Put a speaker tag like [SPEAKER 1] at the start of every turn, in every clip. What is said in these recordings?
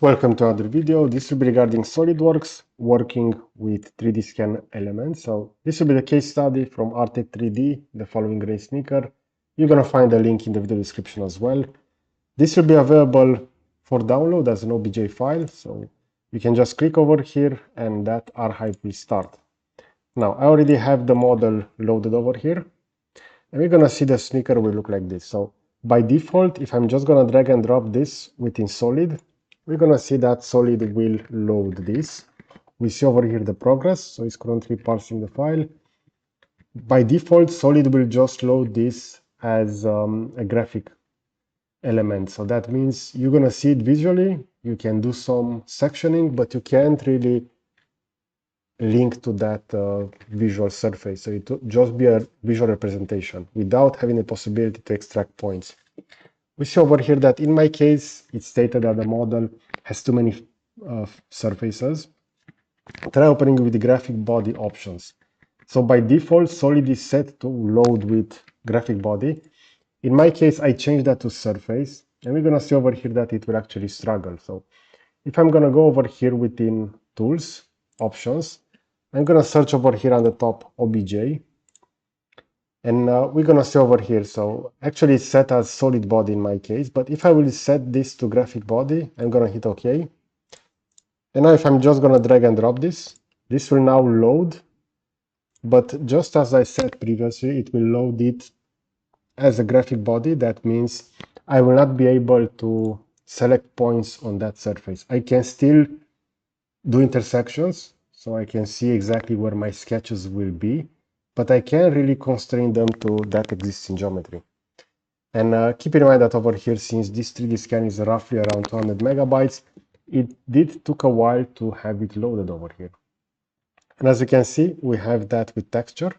[SPEAKER 1] Welcome to another video. This will be regarding SolidWorks working with 3D scan elements. So this will be the case study from Artec 3D, the following gray sneaker. You're going to find a link in the video description as well. This will be available for download as an OBJ file. So you can just click over here and that archive will start. Now I already have the model loaded over here. And we're going to see the sneaker will look like this. So by default, if I'm just going to drag and drop this within Solid, we're going to see that Solid will load this. We see over here the progress, so it's currently parsing the file. By default, Solid will just load this as a graphic element. So that means you're going to see it visually. You can do some sectioning, but you can't really link to that visual surface. So it will just be a visual representation without having the possibility to extract points. We see over here that in my case, it's stated that the model has too many surfaces. Try opening with the graphic body options. So by default, Solid is set to load with graphic body. In my case, I changed that to surface, and we're going to see over here that it will actually struggle. So if I'm going to go over here within tools, options, I'm going to search over here on the top OBJ. And we're going to see over here, so actually it's set as solid body in my case, but if I will set this to graphic body, I'm going to hit OK. And now if I'm just going to drag and drop this, this will now load, but just as I said previously, it will load it as a graphic body. That means I will not be able to select points on that surface. I can still do intersections, so I can see exactly where my sketches will be, but I can't really constrain them to that existing geometry. And keep in mind that over here, since this 3D scan is roughly around 200 megabytes, it did took a while to have it loaded over here. And as you can see, we have that with texture.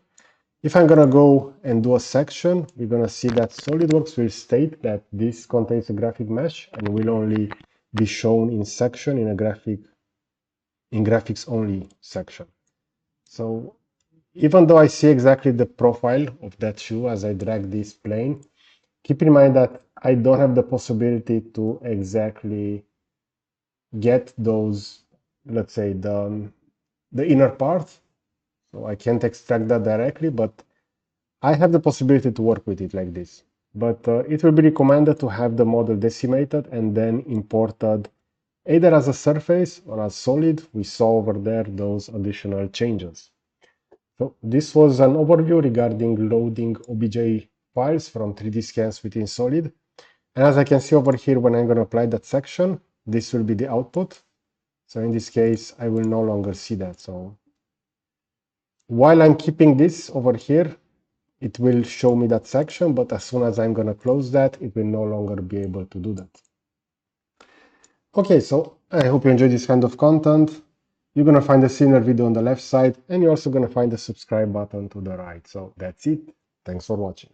[SPEAKER 1] If I'm gonna go and do a section, we're gonna see that SolidWorks will state that this contains a graphic mesh and will only be shown in section in a graphics only section. So even though I see exactly the profile of that shoe as I drag this plane, keep in mind that I don't have the possibility to exactly get those, let's say, the inner part. So I can't extract that directly, but I have the possibility to work with it like this. But it will be recommended to have the model decimated and then imported either as a surface or as solid. We saw over there those additional changes. So this was an overview regarding loading OBJ files from 3D scans within Solid. And as I can see over here, when I'm going to apply that section, this will be the output. So in this case, I will no longer see that. So while I'm keeping this over here, it will show me that section, but as soon as I'm going to close that, it will no longer be able to do that. Okay, so I hope you enjoyed this kind of content. You're going to find a similar video on the left side, and you're also going to find the subscribe button to the right. So that's it. Thanks for watching.